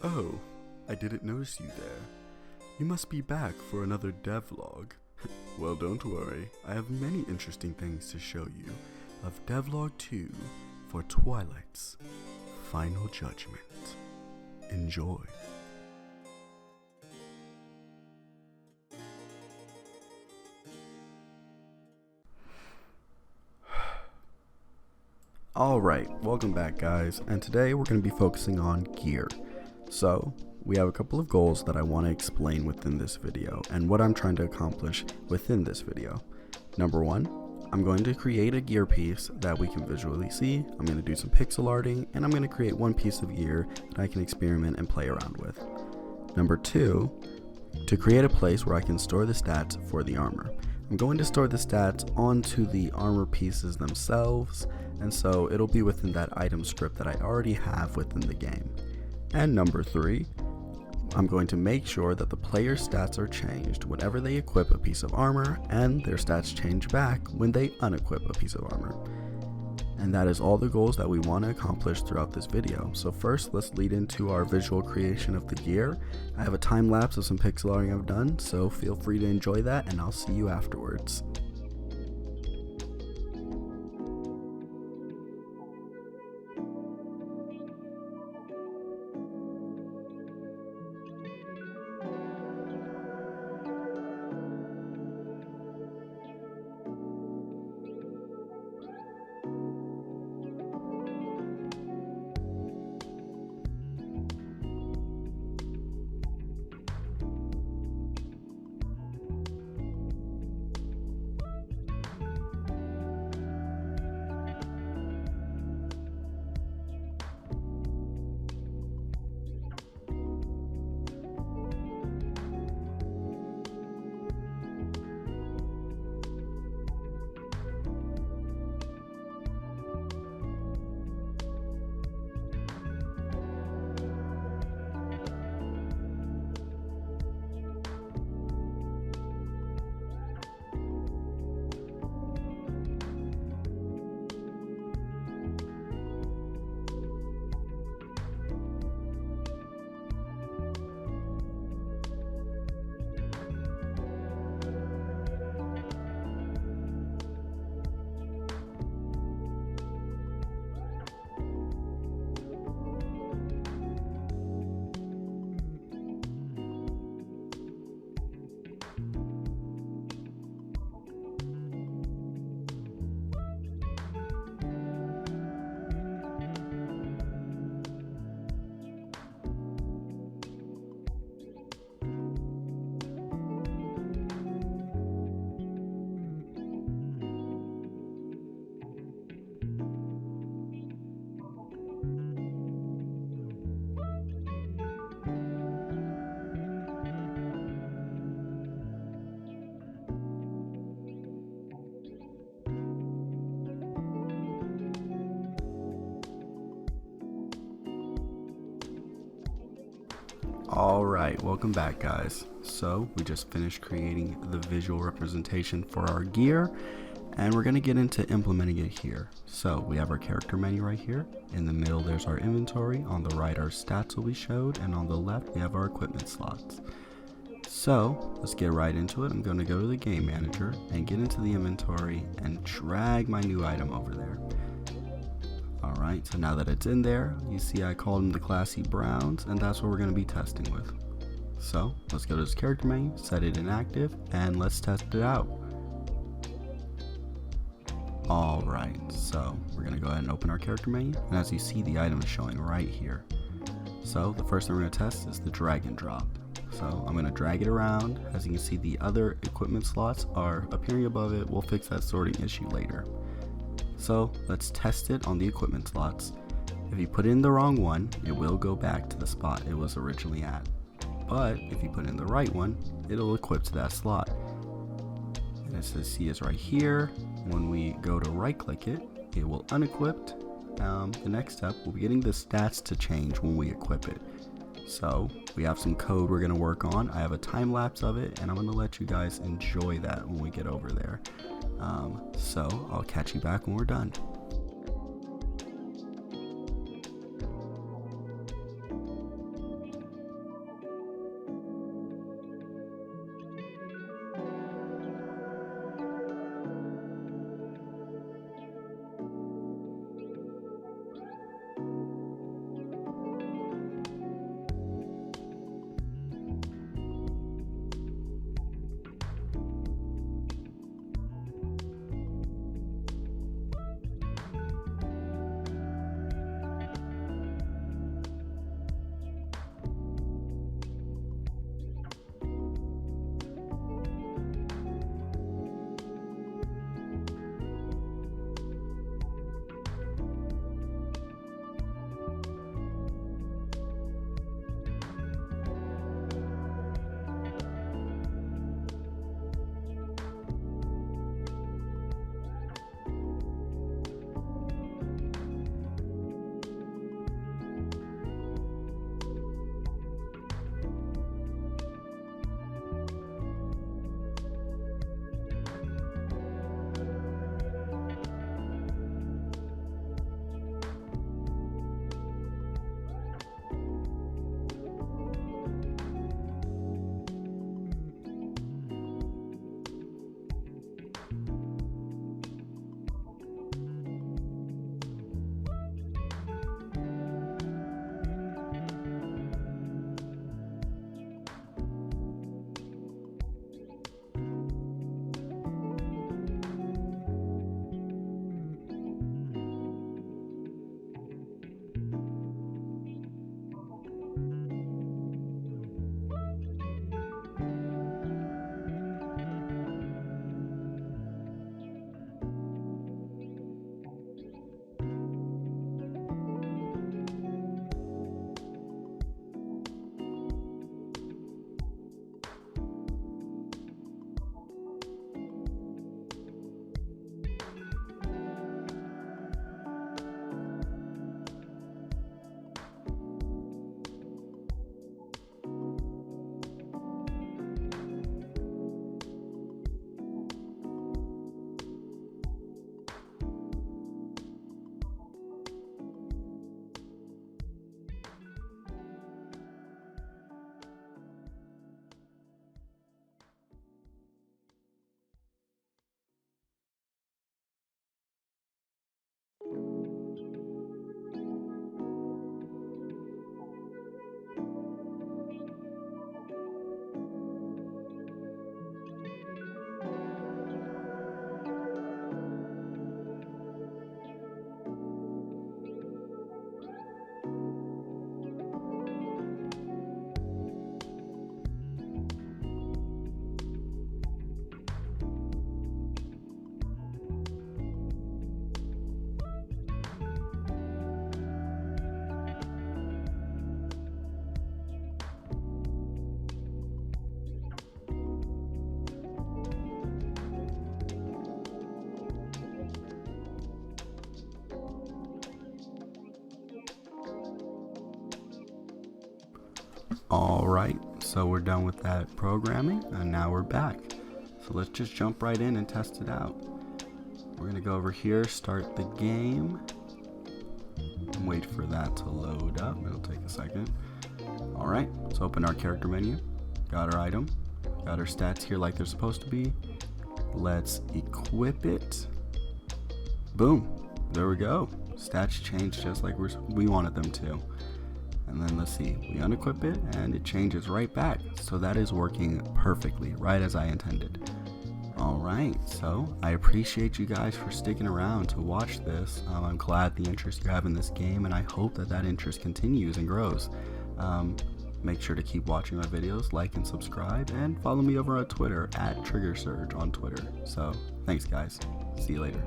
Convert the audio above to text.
Oh, I didn't notice you there. You must be back for another devlog. Well, don't worry, I have many interesting things to show you of Devlog 2 for Twilight's Final Judgment. Enjoy. Alright, welcome back guys, and today we're going to be focusing on gear. So, we have a couple of goals that I want to explain within this video, and what I'm trying to accomplish within this video. Number one, I'm going to create a gear piece that we can visually see, I'm going to do some pixel arting, and I'm going to create one piece of gear that I can experiment and play around with. Number two, to create a place where I can store the stats for the armor. I'm going to store the stats onto the armor pieces themselves, and so it'll be within that item script that I already have within the game. And number three, I'm going to make sure that the player's stats are changed whenever they equip a piece of armor, and their stats change back when they unequip a piece of armor. And that is all the goals that we want to accomplish throughout this video. So first, let's lead into our visual creation of the gear. I have a time lapse of some pixel arting I've done, so feel free to enjoy that, and I'll see you afterwards. Alright, welcome back guys. So we just finished creating the visual representation for our gear, and we're going to get into implementing it here. So we have our character menu right here. In the middle there's our inventory, on the right our stats will be showed, and on the left we have our equipment slots. So let's get right into it. I'm going to go to the game manager and get into the inventory and drag my new item over there. Alright, so now that it's in there, you see I called them the classy browns, and that's what we're going to be testing with. So let's go to this character menu, set it in active, and let's test it out. Alright, so we're going to go ahead and open our character menu, and as you see, the item is showing right here. So the first thing we're going to test is the drag and drop. So I'm going to drag it around. As you can see, the other equipment slots are appearing above it. We'll fix that sorting issue later. So let's test it on the equipment slots. If you put in the wrong one, it will go back to the spot it was originally at. But if you put in the right one, it'll equip to that slot. And it says C is right here. When we go to right click it, it will unequipped. The next step, we'll be getting the stats to change when we equip it. So we have some code we're going to work on. I have a time lapse of it, and I'm going to let you guys enjoy that when we get over there. So I'll catch you back when we're done. Alright, so we're done with that programming and now we're back. So let's just jump right in and test it out. We're going to go over here, start the game, and wait for that to load up. It'll take a second. Alright, let's open our character menu. Got our item. Got our stats here like they're supposed to be. Let's equip it. Boom. There we go. Stats changed just like we wanted them to. And then let's see, we unequip it and it changes right back. So that is working perfectly, right as I intended. Alright, so I appreciate you guys for sticking around to watch this. I'm glad the interest you have in this game, and I hope that interest continues and grows. Make sure to keep watching my videos, like and subscribe, and follow me over on Twitter at TriggerSurge on Twitter. So thanks guys, see you later.